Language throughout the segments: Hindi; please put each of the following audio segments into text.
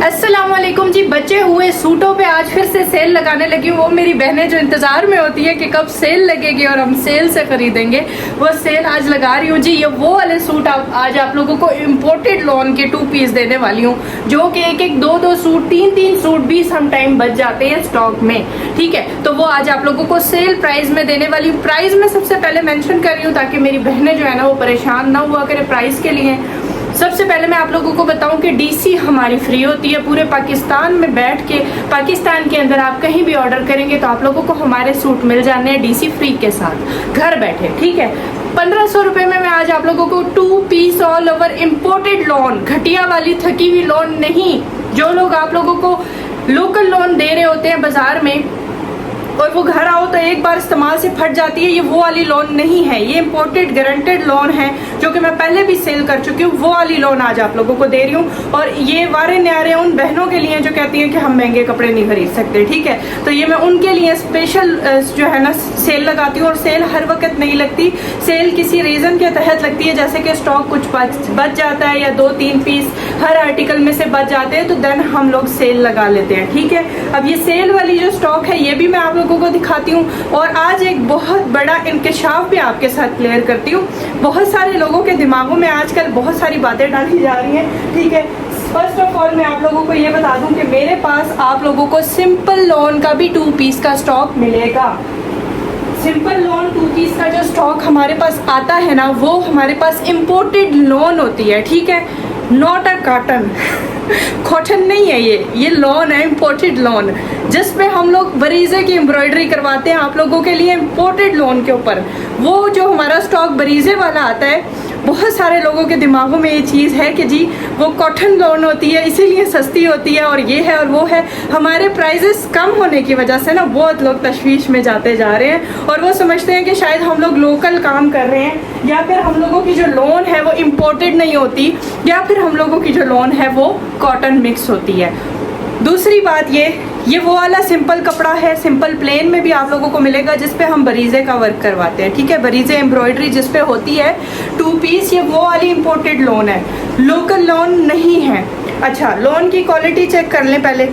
अस्सलामुअलैकुम जी। बचे हुए सूटों पे आज फिर से सेल लगाने लगी हूँ। वो मेरी बहनें जो इंतज़ार में होती है कि कब सेल लगेगी और हम सेल से ख़रीदेंगे, वो सेल आज लगा रही हूँ जी। ये वो वाले सूट आज आप लोगों को इम्पोर्टेड लॉन के 2 पीस देने वाली हूँ, जो कि एक दो सूट 3 सूट भी सम टाइम बच जाते हैं स्टॉक में। ठीक है, तो वो आज आप लोगों को सेल प्राइस में देने वाली हूँ। प्राइस में सबसे पहले मेंशन कर रही हूँ ताकि मेरी बहनें जो है ना वो परेशान ना हुआ करें प्राइस के लिए। सबसे पहले मैं आप लोगों को बताऊं कि डीसी हमारी फ्री होती है। पूरे पाकिस्तान में बैठ के, पाकिस्तान के अंदर आप कहीं भी ऑर्डर करेंगे तो आप लोगों को हमारे सूट मिल जाने हैं डीसी फ्री के साथ, घर बैठे। ठीक है, 1500 रुपये में मैं आज आप लोगों को 2 piece all over imported lawn, घटिया वाली थकी हुई लॉन नहीं। जो लोग आप लोगों को लोकल लॉन दे रहे होते हैं बाजार में और वो घर आओ तो एक बार इस्तेमाल से फट जाती है, ये वो वाली लोन नहीं है। ये इम्पोर्टेड गारंटेड लोन है जो कि मैं पहले भी सेल कर चुकी हूँ। वो वाली लोन आज आप लोगों को दे रही हूँ और ये वारे न्यारे उन बहनों के लिए जो कहती हैं कि हम महंगे कपड़े नहीं खरीद सकते। ठीक है, तो ये मैं उनके लिए स्पेशल जो है ना सेल लगाती हूँ। और सेल हर वक्त नहीं लगती, सेल किसी रीज़न के तहत लगती है, जैसे कि स्टॉक कुछ बच जाता है या 2-3 पीस हर आर्टिकल में से बच जाते हैं तो देन हम लोग सेल लगा लेते हैं। ठीक है, अब ये सेल वाली जो स्टॉक है ये भी मैं आप लोगों को दिखाती हूँ और आज एक बहुत बड़ा इंकशाफ भी आपके साथ क्लियर करती हूँ। बहुत सारे लोगों के दिमागों में आजकल बहुत सारी बातें डाली जा रही हैं। ठीक है, फर्स्ट ऑफ ऑल मैं आप लोगों को ये बता दूं कि मेरे पास आप लोगों को सिंपल लोन का भी 2 पीस का स्टॉक मिलेगा। सिंपल लोन 2 पीस का जो स्टॉक हमारे पास आता है ना, वो हमारे पास इम्पोर्टेड लोन होती है। ठीक है, नॉट अ कॉटन कॉटन नहीं है, ये लोन है, इम्पोर्टेड लोन, जिसमें हम लोग बरीजे की एम्ब्रॉयडरी करवाते हैं आप लोगों के लिए इम्पोर्टेड लोन के ऊपर। वो जो हमारा स्टॉक बरीजे वाला आता है, बहुत सारे लोगों के दिमागों में ये चीज़ है कि जी वो कॉटन लोन होती है इसीलिए सस्ती होती है और ये है और वो है। हमारे प्राइजेस कम होने की वजह से ना बहुत लोग तशवीश में जाते जा रहे हैं और वो समझते हैं कि शायद हम लोग लोकल काम कर रहे हैं या फिर हम लोगों की जो लोन है वो इम्पोर्टेड नहीं होती या फिर हम लोगों की जो लोन है वो कॉटन मिक्स होती है। दूसरी बात ये वो वाला सिंपल कपड़ा है, सिंपल प्लेन में भी आप लोगों को मिलेगा जिस पे हम बरीजे का वर्क करवाते हैं। ठीक है, बरीजे एम्ब्रॉयडरी जिस पे होती है 2 पीस, ये वो वाली इम्पोर्टेड लोन है, लोकल लोन नहीं है। अच्छा, लोन की क्वालिटी चेक कर लें पहले।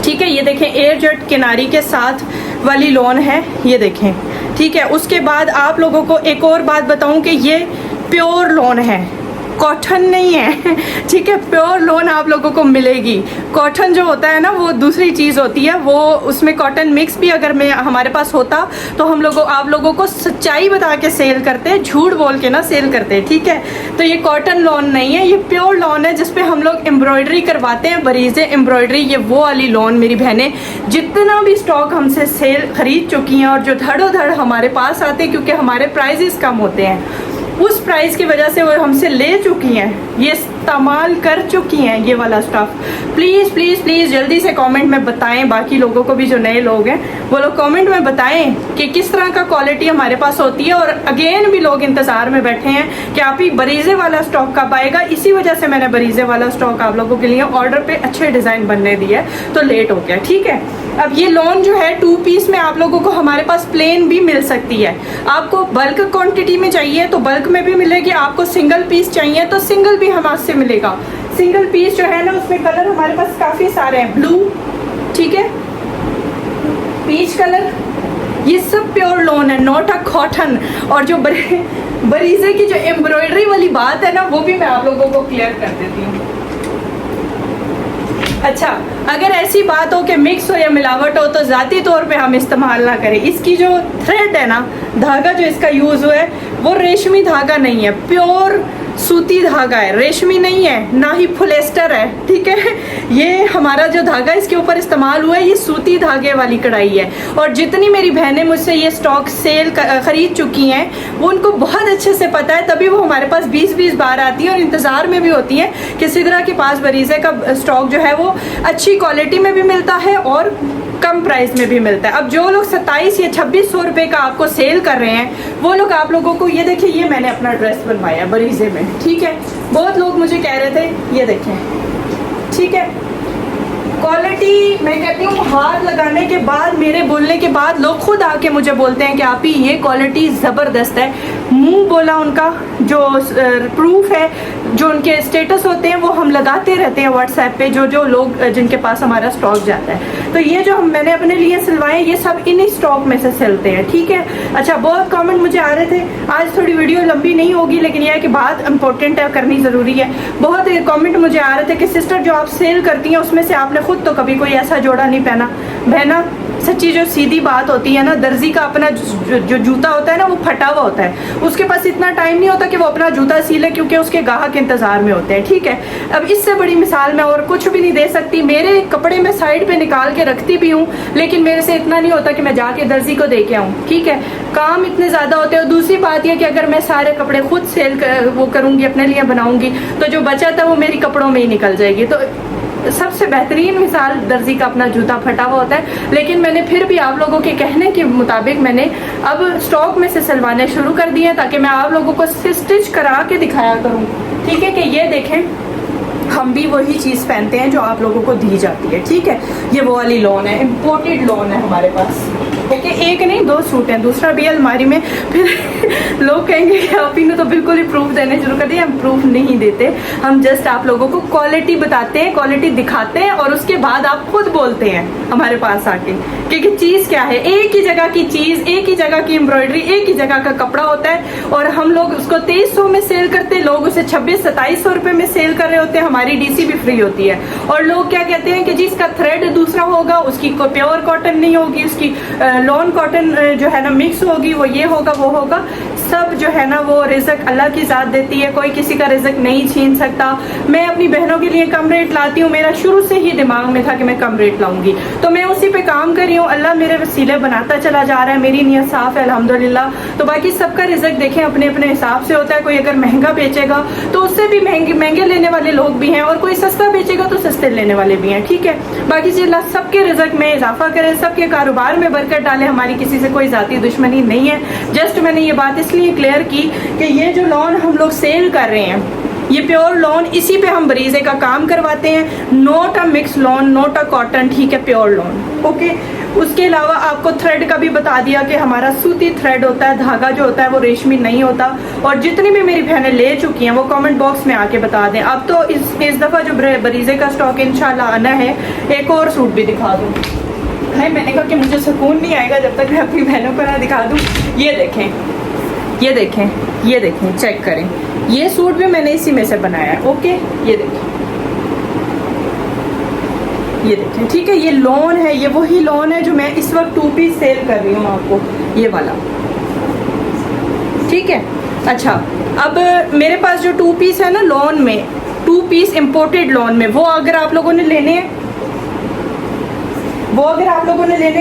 ठीक है, ये देखें एयर जेट किनारी के साथ वाली लोन है, ये देखें। ठीक है, उसके बाद आप लोगों को एक और बात बताऊं कि ये प्योर लोन है, कॉटन नहीं है। ठीक है, प्योर लोन आप लोगों को मिलेगी। कॉटन जो होता है ना वो दूसरी चीज़ होती है, वो उसमें कॉटन मिक्स भी अगर हमारे पास होता तो हम लोगों आप लोगों को सच्चाई बता के सेल करते, झूठ बोल के ना सेल करते। ठीक है, तो ये कॉटन लोन नहीं है, ये प्योर लोन है जिसपे हम लोग एम्ब्रॉयडरी करवाते हैं, बरीजे एम्ब्रॉयडरी। ये वो वाली लोन मेरी बहनें जितना भी स्टॉक हमसे सेल खरीद चुकी हैं और जो धड़ोधड़ हमारे पास आते हैं क्योंकि हमारे प्राइजेस कम होते हैं, उस प्राइस की वजह से वो हमसे ले चुकी हैं, ये इस्तेमाल कर चुकी हैं ये वाला स्टफ। प्लीज़ प्लीज़ प्लीज़ जल्दी से कमेंट में बताएं, बाकी लोगों को भी जो नए लोग हैं वो लोग कमेंट में बताएं कि किस तरह का क्वालिटी हमारे पास होती है। और अगेन भी लोग इंतज़ार में बैठे हैं कि आप ही बरीजे वाला स्टॉक कब आएगा। इसी वजह से मैंने बरीजे वाला स्टॉक आप लोगों के लिए ऑर्डर पे अच्छे डिज़ाइन बनने दिए तो लेट हो गया। ठीक है, अब ये लोन जो है 2 पीस में आप लोगों को हमारे पास प्लेन भी मिल सकती है। आपको बल्क क्वांटिटी में चाहिए तो बल्क में भी मिलेगी, आपको सिंगल पीस चाहिए तो सिंगल भी हमारे से मिलेगा। सिंगल पीस जो है ना उसमें कलर हमारे पास काफ़ी सारे हैं, ब्लू, ठीक है, पीच कलर, ये सब प्योर लोन है, नॉट अ कॉटन। और जो बरीजे की जो एम्ब्रॉयडरी वाली बात है ना वो भी मैं आप लोगों को क्लियर कर देती हूँ। अच्छा, अगर ऐसी बात हो कि मिक्स हो या मिलावट हो तो ज़ाती तौर पे हम इस्तेमाल ना करें। इसकी जो थ्रेड है ना, धागा जो इसका यूज़ हुआ है वो रेशमी धागा नहीं है, प्योर सूती धागा है, रेशमी नहीं है, ना ही पॉलिएस्टर है। ठीक है, ये हमारा जो धागा इसके ऊपर इस्तेमाल हुआ है ये सूती धागे वाली कढ़ाई है। और जितनी मेरी बहनें मुझसे ये स्टॉक सेल खरीद चुकी हैं वो उनको बहुत अच्छे से पता है, तभी वो हमारे पास 20-20 बार आती हैं और इंतज़ार में भी होती हैं कि सिदरा के पास बरीजे का स्टॉक जो है वो अच्छी क्वालिटी में भी मिलता है और कम प्राइस में भी मिलता है। अब जो लोग 27 या 2600 रुपये का आपको सेल कर रहे हैं वो लोग आप लोगों को, ये देखिए, ये मैंने अपना ड्रेस बनवाया बरीजे में। ठीक है, बहुत लोग मुझे कह रहे थे, ये देखें। ठीक है, क्वालिटी मैं कहती हूँ हाथ लगाने के बाद, मेरे बोलने के बाद लोग खुद आके मुझे बोलते हैं कि आप ही ये क्वालिटी ज़बरदस्त है। मुंह बोला उनका जो प्रूफ है जो उनके स्टेटस होते हैं वो हम लगाते रहते हैं व्हाट्सएप पे, जो जो लोग जिनके पास हमारा स्टॉक जाता है। तो ये जो मैंने अपने लिए सिलवाए ये सब इन्हीं स्टॉक में से सिलते हैं, ठीक है। अच्छा, बहुत कमेंट मुझे आ रहे थे, आज थोड़ी वीडियो लंबी नहीं होगी लेकिन यह है कि बात इंपॉर्टेंट है, करनी ज़रूरी है। बहुत कमेंट मुझे आ रहे थे कि सिस्टर जो आप सेल करती हैं उसमें से आपने खुद तो कभी कोई ऐसा जोड़ा नहीं पहना। बहना, सच्ची जो सीधी बात होती है ना, दर्जी का अपना जो जूता होता है ना वो फटा हुआ होता है, उसके पास इतना टाइम नहीं होता कि वो अपना जूता सीले, क्योंकि उसके गाहक इंतजार में होते हैं, ठीक है। अब इससे बड़ी मिसाल मैं और कुछ भी नहीं दे सकती। मेरे कपड़े मैं साइड पे निकाल के रखती भी हूँ लेकिन मेरे से इतना नहीं होता कि मैं जाके दर्जी को दे के आऊँ, ठीक है। काम इतने ज़्यादा होते हैं। और दूसरी बात यह कि अगर मैं सारे कपड़े खुद सेल वो करूँगी, अपने लिए बनाऊँगी, तो जो बचत है वो मेरी कपड़ों में ही निकल जाएगी। तो सबसे बेहतरीन मिसाल दर्जी का अपना जूता फटा हुआ होता है। लेकिन मैंने फिर भी आप लोगों के कहने के मुताबिक मैंने अब स्टॉक में से सिलवाने शुरू कर दिए हैं ताकि मैं आप लोगों को स्टिच करा के दिखाया करूं, ठीक है। कि ये देखें, हम भी वही चीज़ पहनते हैं जो आप लोगों को दी जाती है, ठीक है। ये वो वाली लॉन है, इम्पोर्टेड लॉन है हमारे पास, ओके। एक नहीं 2 सूट हैं, दूसरा भी अलमारी में। फिर लोग कहेंगे कि आप ही ने तो बिल्कुल ही प्रूफ देने शुरू कर दिए। हम प्रूफ नहीं देते, हम जस्ट आप लोगों को क्वालिटी बताते हैं, क्वालिटी दिखाते हैं और उसके बाद आप खुद बोलते हैं हमारे पास आके कि चीज़ क्या है। एक ही जगह की चीज़, एक ही जगह की एम्ब्रॉयडरी, एक ही जगह का कपड़ा होता है और हम लोग उसको 2300 में सेल करते हैं, लोग उसे 2600-2700 रुपये में सेल कर रहे होते हैं। हमारी डीसी भी फ्री होती है। और लोग क्या कहते हैं कि जिसका थ्रेड दूसरा होगा उसकी कोई प्योर कॉटन नहीं होगी, उसकी लॉन कॉटन जो है ना मिक्स होगी, वो ये होगा वो होगा। सब जो है ना वो रिज़्क अल्लाह की ज़ात देती है, कोई किसी का रिज़्क नहीं छीन सकता। मैं अपनी बहनों के लिए कम रेट लाती हूँ, मेरा शुरू से ही दिमाग में था कि मैं कम रेट लाऊंगी, तो मैं उसी पे काम कर रही हूँ। अल्लाह मेरे वसीले बनाता चला जा रहा है, मेरी नीयत साफ है अल्हम्दुलिल्लाह। तो बाकी सबका रिज़्क देखें अपने अपने हिसाब से होता है। कोई अगर महंगा बेचेगा तो उससे भी महंगे लेने वाले लोग भी हैं और कोई सस्ता बेचेगा तो सस्ते लेने वाले भी हैं, ठीक है। बाकी अल्लाह सबके रिज़्क में इजाफा करे, सबके कारोबार में बरकत डाले। हमारी किसी से कोई ज़ाती दुश्मनी नहीं है। जस्ट मैंने ये बात इसलिए क्लियर की कि ये जो लॉन हम लोग सेल कर रहे हैं ये प्योर लॉन, इसी पे हम बरीजे का काम करवाते हैं। Not a mix lawn, not a cotton, ठीक है, प्योर लॉन, ओके। उसके अलावा आपको थ्रेड का भी बता दिया कि हमारा सूती थ्रेड होता है, धागा जो होता है वो रेशमी नहीं होता। और जितनी भी मेरी बहनें ले चुकी हैं वो कमेंट बॉक्स में आके बता दें। अब तो इस दफ़ा जो बरीजे का स्टॉक इंशाल्लाह आना है, एक और सूट भी दिखा दूँ। है, मैंने कहा कि मुझे सुकून नहीं आएगा जब तक मैं अपनी बहनों को ना दिखा दूँ। ये देखें, ये देखें, ये देखें, चेक करें। ये सूट भी मैंने इसी में से बनाया है, ओके। ये देखें, ये देखें, ठीक है। ये लॉन है, ये वही लॉन है जो मैं इस वक्त 2 पीस सेल कर रही हूँ आपको, ये वाला, ठीक है। अच्छा, अब मेरे पास जो 2 पीस है ना लॉन में, 2 पीस इम्पोर्टेड लॉन में, वो अगर आप लोगों ने लेने हैं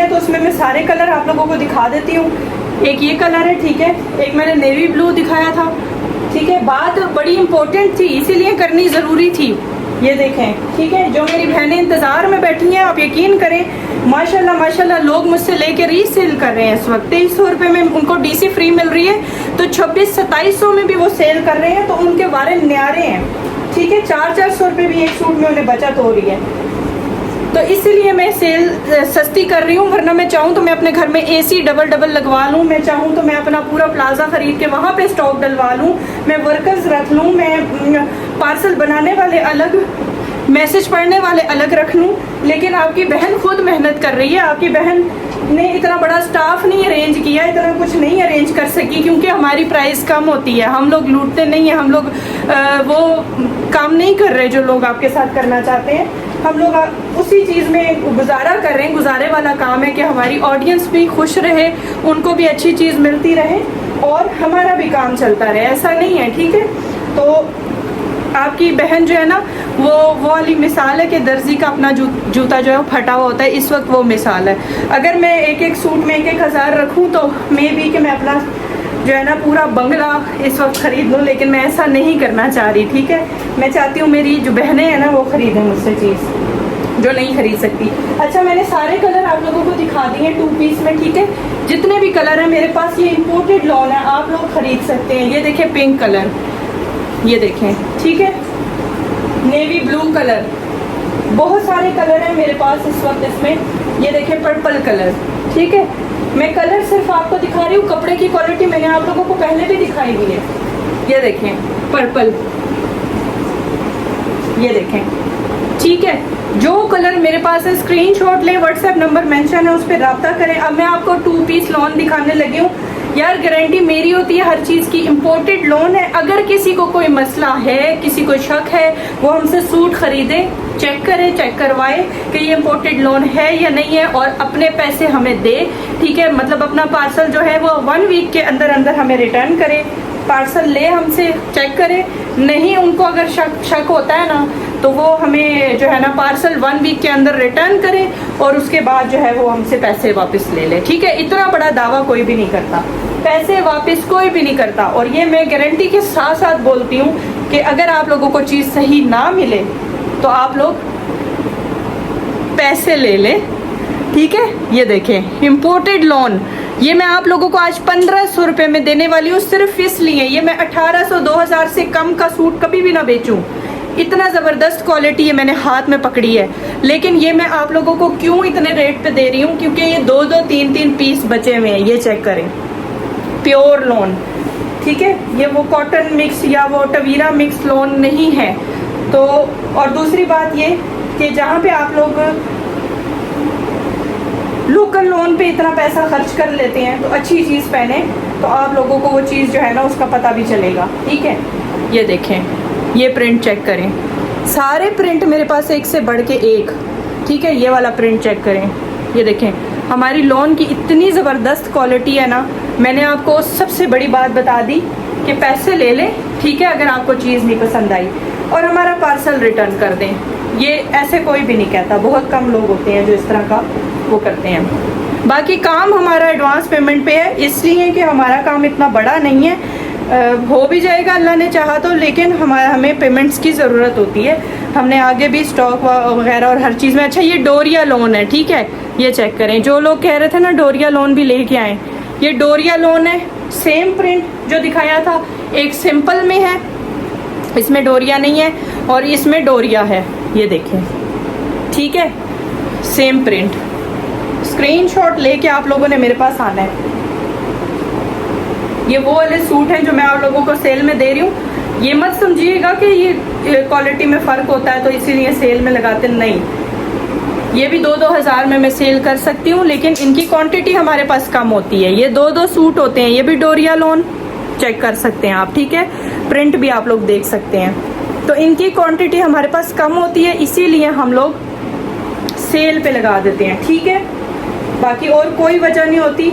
तो उसमें मैं सारे कलर आप लोगों को दिखा देती हूँ। एक ये कलर है, ठीक है, एक मैंने नेवी ब्लू दिखाया था, ठीक है। बात बड़ी इंपॉर्टेंट थी इसीलिए करनी ज़रूरी थी। ये देखें, ठीक है, जो मेरी बहनें इंतज़ार में बैठी हैं, आप यकीन करें माशाल्लाह माशाल्लाह लोग मुझसे लेके रीसेल कर रहे हैं। इस वक्त 2300 रुपये में उनको डीसी फ्री मिल रही है, तो 2600-2700 में भी वो सेल कर रहे हैं। तो उनके बारे न्यारे हैं, ठीक है। 400-400 रुपये भी एक सूट में उन्हें बचत हो रही है। तो इसलिए मैं सेल सस्ती कर रही हूँ, वरना मैं चाहूँ तो मैं अपने घर में एसी डबल लगवा लूँ, मैं चाहूँ तो मैं अपना पूरा प्लाजा खरीद के वहाँ पे स्टॉक डलवा लूँ, मैं वर्कर्स रख लूँ, मैं पार्सल बनाने वाले अलग, मैसेज पढ़ने वाले अलग रख लूँ। लेकिन आपकी बहन खुद मेहनत कर रही है, आपकी बहन ने इतना बड़ा स्टाफ नहीं अरेंज किया, इतना कुछ नहीं अरेंज कर सकी क्योंकि हमारी प्राइस कम होती है। हम लोग लूटते नहीं हैं, हम लोग वो काम नहीं कर रहे जो लोग आपके साथ करना चाहते हैं। हम लोग उसी चीज़ में गुजारा कर रहे हैं। गुजारे वाला काम है कि हमारी ऑडियंस भी खुश रहे, उनको भी अच्छी चीज़ मिलती रहे और हमारा भी काम चलता रहे, ऐसा नहीं है, ठीक है। तो आपकी बहन जो है ना वो वाली मिसाल है कि दर्जी का अपना जूता जो है वो फटा हुआ होता है, इस वक्त वो मिसाल है। अगर मैं एक सूट में 1-1 हज़ार रखूँ तो मे बी कि मैं अपना जो है ना पूरा बंगला इस वक्त ख़रीद लूँ, लेकिन मैं ऐसा नहीं करना चाह रही, ठीक है। मैं चाहती हूँ मेरी जो बहनें हैं ना वो ख़रीदें मुझसे चीज़ जो नहीं ख़रीद सकती। अच्छा, मैंने सारे कलर आप लोगों को दिखा दिए हैं 2 पीस में, ठीक है। जितने भी कलर हैं मेरे पास, ये इम्पोर्टेड लॉन है, आप लोग ख़रीद सकते हैं। ये देखें पिंक कलर, ये देखें, ठीक है, नेवी ब्लू कलर, बहुत सारे कलर हैं मेरे पास इस वक्त इसमें। ये देखें पर्पल कलर, ठीक है। मैं कलर सिर्फ आपको दिखा रही हूँ, कपड़े की क्वालिटी मैंने आप लोगों को पहले भी दिखाई हुई है। ये देखें पर्पल, ये देखें, ठीक है। जो कलर मेरे पास है स्क्रीनशॉट लें, व्हाट्सएप नंबर मेंशन है उस पर रब्ता करें। अब मैं आपको 2 पीस लॉन दिखाने लगी हूँ। यार गारंटी मेरी होती है हर चीज़ की, इम्पोर्टेड लोन है। अगर किसी को कोई मसला है, किसी को शक है, वो हमसे सूट खरीदे, चेक करे, चेक करवाए कि ये इम्पोर्टेड लोन है या नहीं है, और अपने पैसे हमें दे, ठीक है। मतलब अपना पार्सल जो है वो 1 वीक के अंदर अंदर हमें रिटर्न करे। पार्सल ले हमसे, चेक करे, नहीं उनको अगर शक होता है ना तो वो हमें जो है ना पार्सल 1 वीक के अंदर रिटर्न करे, और उसके बाद जो है वो हमसे पैसे वापस ले ले, ठीक है। इतना बड़ा दावा कोई भी नहीं करता, पैसे वापस कोई भी नहीं करता। और ये मैं गारंटी के साथ साथ बोलती हूँ कि अगर आप लोगों को चीज़ सही ना मिले तो आप लोग पैसे ले लें, ठीक है। ये देखें इम्पोर्टेड लोन, ये मैं आप लोगों को आज 1500 रुपये में देने वाली हूँ, सिर्फ इसलिए। ये मैं 1800 2000 से कम का सूट कभी भी ना बेचूं। इतना ज़बरदस्त क्वालिटी है मैंने हाथ में पकड़ी है। लेकिन ये मैं आप लोगों को क्यों इतने रेट पे दे रही हूँ, क्योंकि ये 2-2 3-3 पीस बचे हुए हैं। ये चेक करें, प्योर लोन, ठीक है। ये वो कॉटन मिक्स या वो टवीरा मिक्स लोन नहीं है। तो और दूसरी बात ये कि जहाँ पे आप लोग लोकल लोन पे इतना पैसा खर्च कर लेते हैं, तो अच्छी चीज़ पहने तो आप लोगों को वो चीज़ जो है ना उसका पता भी चलेगा, ठीक है। ये देखें, ये प्रिंट चेक करें, सारे प्रिंट मेरे पास एक से बढ़ के एक, ठीक है। ये वाला प्रिंट चेक करें, ये देखें, हमारी लोन की इतनी ज़बरदस्त क्वालिटी है ना। मैंने आपको सबसे बड़ी बात बता दी कि पैसे ले लें, ठीक है, अगर आपको चीज़ नहीं पसंद आई, और हमारा पार्सल रिटर्न कर दें। ये ऐसे कोई भी नहीं कहता, बहुत कम लोग होते हैं जो इस तरह का वो करते हैं। बाकी काम हमारा एडवांस पेमेंट पे है, इसलिए कि हमारा काम इतना बड़ा नहीं है। हो भी जाएगा अल्लाह ने चाहा तो, लेकिन हमें पेमेंट्स की ज़रूरत होती है। हमने आगे भी स्टॉक वगैरह और हर चीज़ में। अच्छा, ये डोरिया लोन है, ठीक है। ये चेक करें, जो लोग कह रहे थे ना डोरिया लोन भी लेके आए, ये डोरिया लोन है। सेम प्रिंट जो दिखाया था, एक सिंपल में है, इसमें डोरिया नहीं है, और इसमें डोरिया है। ये देखें, ठीक है, सेम प्रिंट। स्क्रीनशॉट लेके आप लोगों ने मेरे पास आना है। ये वो वाले सूट हैं जो मैं आप लोगों को सेल में दे रही हूँ। ये मत समझिएगा कि ये क्वालिटी में फ़र्क होता है तो इसीलिए सेल में लगाते, नहीं। ये भी 2-2 हज़ार में मैं सेल कर सकती हूँ, लेकिन इनकी क्वांटिटी हमारे पास कम होती है। ये 2-2 सूट होते हैं। ये भी डोरिया लोन चेक कर सकते हैं आप, ठीक है। प्रिंट भी आप लोग देख सकते हैं। तो इनकी क्वांटिटी हमारे पास कम होती है, इसीलिए हम लोग सेल पे लगा देते हैं, ठीक है। बाकी और कोई वजह नहीं होती।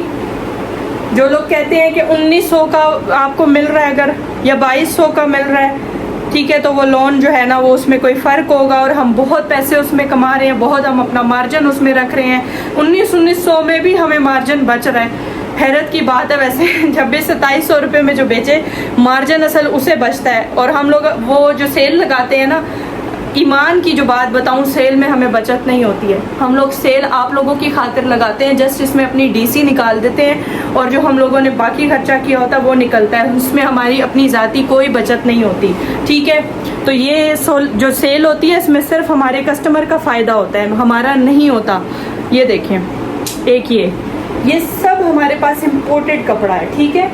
जो लोग कहते हैं कि 1900 का आपको मिल रहा है अगर, या 2200 का मिल रहा है, ठीक है, तो वो लोन जो है ना वो उसमें कोई फ़र्क होगा, और हम बहुत पैसे उसमें कमा रहे हैं, बहुत हम अपना मार्जिन उसमें रख रहे हैं। 1900 में भी हमें मार्जिन बच रहा है। हैरत की बात है वैसे, 2600-2700 रुपये में जो बेचे, मार्जिन असल उसे बचता है। और हम लोग वो जो सेल लगाते हैं ना, ईमान की जो बात बताऊं, सेल में हमें बचत नहीं होती है। हम लोग सेल आप लोगों की खातिर लगाते हैं, जस्ट इसमें अपनी डीसी निकाल देते हैं, और जो हम लोगों ने बाकी खर्चा किया होता है वो निकलता है, उसमें हमारी अपनी ज़ाती कोई बचत नहीं होती, ठीक है। तो ये जो सेल होती है इसमें सिर्फ हमारे कस्टमर का फ़ायदा होता है, हमारा नहीं होता। ये देखें, एक ये सब हमारे पास इम्पोर्टेड कपड़ा है, ठीक है,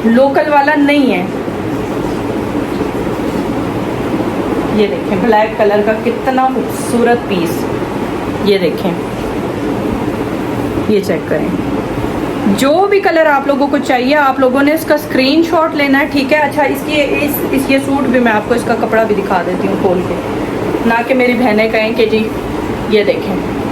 लोकल वाला नहीं है। ये देखें, ब्लैक कलर का कितना खूबसूरत पीस। ये देखें, ये चेक करें। जो भी कलर आप लोगों को चाहिए आप लोगों ने इसका स्क्रीनशॉट लेना है, ठीक है। अच्छा, ये सूट भी मैं आपको इसका कपड़ा भी दिखा देती हूँ खोल के, ना कि मेरी बहनें कहें कि जी। ये देखें,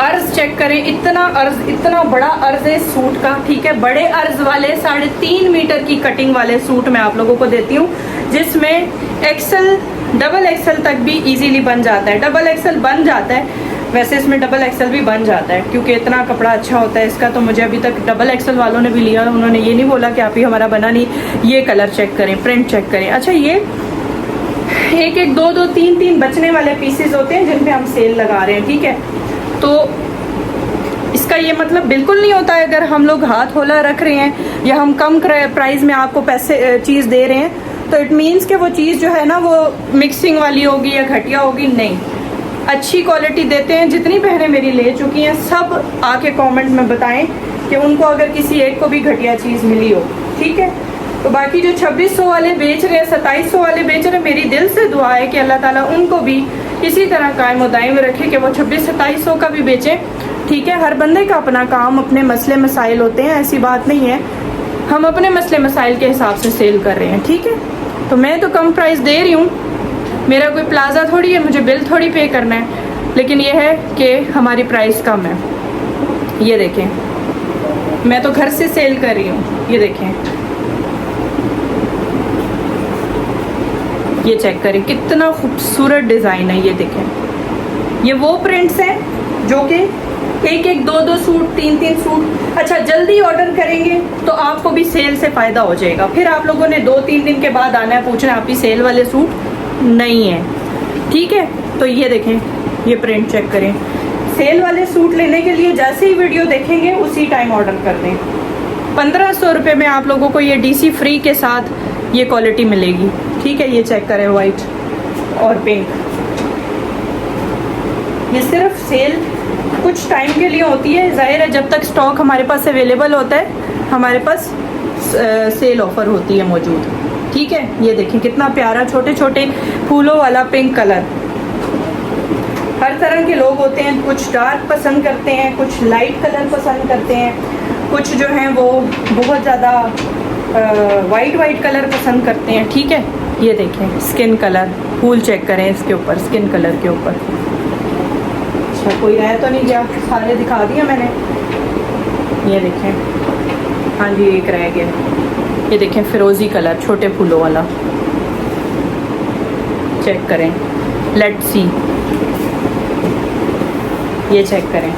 अर्ज चेक करें, इतना बड़ा अर्ज है सूट का, ठीक है। बड़े अर्ज वाले 3.5 मीटर की कटिंग वाले सूट मैं आप लोगों को देती हूँ, जिसमें एक्सल डबल एक्सल तक भी इजीली बन जाता है। डबल एक्सल बन जाता है, वैसे इसमें डबल एक्सल भी बन जाता है, क्योंकि इतना कपड़ा अच्छा होता है इसका। तो मुझे अभी तक डबल एक्सल वालों ने भी लिया, उन्होंने ये नहीं बोला कि आप ही हमारा बना नहीं। ये कलर चेक करें, प्रिंट चेक करें। अच्छा, ये 1-1, 2-2, 3-3 बचने वाले पीसेस होते हैं जिन पे हम सेल लगा रहे हैं, ठीक है। तो इसका ये मतलब बिल्कुल नहीं होता है अगर हम लोग हाथ होला रख रहे हैं या हम कम प्राइस में आपको पैसे चीज़ दे रहे हैं तो इट मीन्स कि वो चीज़ जो है ना वो मिक्सिंग वाली होगी या घटिया होगी। नहीं, अच्छी क्वालिटी देते हैं। जितनी बहनें मेरी ले चुकी हैं सब आके कमेंट में बताएं कि उनको अगर किसी एक को भी घटिया चीज़ मिली हो, ठीक है। तो बाकी जो 2600 वाले बेच रहे हैं, 2700 वाले बेच रहे हैं, मेरी दिल से दुआ है कि अल्लाह ताला उनको भी इसी तरह कायम दायम रखे कि वो 2600-2700 का भी बेचें। ठीक है, हर बंदे का अपना काम, अपने मसले मसाइल होते हैं, ऐसी बात नहीं है। हम अपने मसले मसाइल के हिसाब से सेल कर रहे हैं। ठीक है, तो मैं तो कम प्राइस दे रही हूँ, मेरा कोई प्लाजा थोड़ी है, मुझे बिल थोड़ी पे करना है, लेकिन यह है कि हमारी प्राइस कम है। ये देखें, मैं तो घर से सेल कर रही हूँ। ये देखें, ये चेक करें कितना खूबसूरत डिज़ाइन है। ये देखें, ये वो प्रिंट्स हैं जो कि एक एक दो दो सूट, तीन तीन सूट। अच्छा, जल्दी ऑर्डर करेंगे तो आपको भी सेल से फ़ायदा हो जाएगा। फिर आप लोगों ने 2-3 दिन के बाद आना है पूछना आप ही सेल वाले सूट नहीं है। ठीक है, तो ये देखें, ये प्रिंट चेक करें। सेल वाले सूट लेने के लिए जैसे ही वीडियो देखेंगे उसी टाइम ऑर्डर कर दें। 1500 रुपये में आप लोगों को ये DC फ्री के साथ ये क्वालिटी मिलेगी। ठीक है, ये चेक करें, वाइट और पिंक। ये सिर्फ सेल कुछ टाइम के लिए होती है, जाहिर है जब तक स्टॉक हमारे पास अवेलेबल होता है हमारे पास सेल ऑफर होती है मौजूद। ठीक है, ये देखें कितना प्यारा छोटे छोटे फूलों वाला पिंक कलर। हर तरह के लोग होते हैं, कुछ डार्क पसंद करते हैं, कुछ लाइट कलर पसंद करते हैं, कुछ जो हैं वो बहुत ज़्यादा वाइट कलर पसंद करते हैं। ठीक है, ये देखें स्किन कलर, फूल चेक करें इसके ऊपर, स्किन कलर के ऊपर। अच्छा, कोई रह तो नहीं गया, सारे दिखा दिया मैंने। ये देखें, हाँ जी, एक रह गया। ये देखें फिरोज़ी कलर छोटे फूलों वाला, चेक करें। लेट्स सी, ये चेक करें।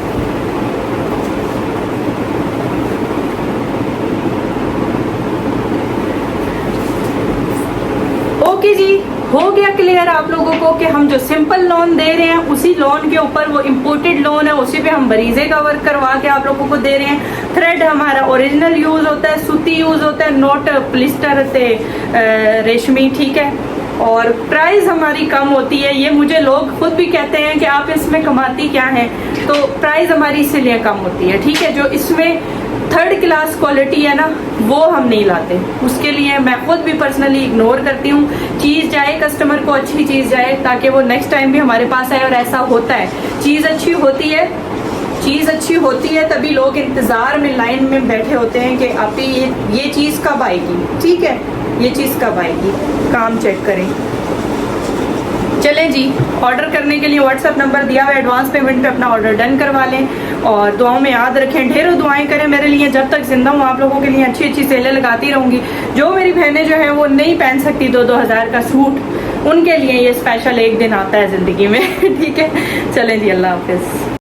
ओके जी, हो गया क्लियर आप लोगों को कि हम जो सिंपल लोन दे रहे हैं उसी लोन के ऊपर वो इम्पोर्टेड लोन है, उसी पे हम बरीजे का वर्क करवा के आप लोगों को दे रहे हैं। थ्रेड हमारा ओरिजिनल यूज़ होता है, सूती यूज़ होता है, नोट पॉलिस्टर से रेशमी। ठीक है, और प्राइस हमारी कम होती है। ये मुझे लोग खुद भी कहते हैं कि आप इसमें कमाती क्या हैं, तो प्राइस हमारी इसीलिए कम होती है। ठीक है, जो इसमें थर्ड क्लास क्वालिटी है ना वो हम नहीं लाते, उसके लिए मैं खुद भी पर्सनली इग्नोर करती हूँ। चीज़ जाए कस्टमर को, अच्छी चीज़ जाए ताकि वो नेक्स्ट टाइम भी हमारे पास आए। और ऐसा होता है, चीज़ अच्छी होती है तभी लोग इंतज़ार में लाइन में बैठे होते हैं कि आप ये चीज़ कब आएगी। ठीक है, ये चीज़ कब आएगी। काम चेक करें। चलें जी, ऑर्डर करने के लिए व्हाट्सएप नंबर दिया हुआ है, एडवांस पेमेंट पे अपना ऑर्डर डन करवा लें। और दुआओं में याद रखें, ढेरों दुआएं करें मेरे लिए। जब तक जिंदा हूँ आप लोगों के लिए अच्छी अच्छी सेलें लगाती रहूँगी। जो मेरी बहनें जो हैं वो नहीं पहन सकती 2-2 हज़ार का सूट, उनके लिए ये स्पेशल एक दिन आता है ज़िंदगी में। ठीक है, चलें जी, अल्लाह हाफिज़।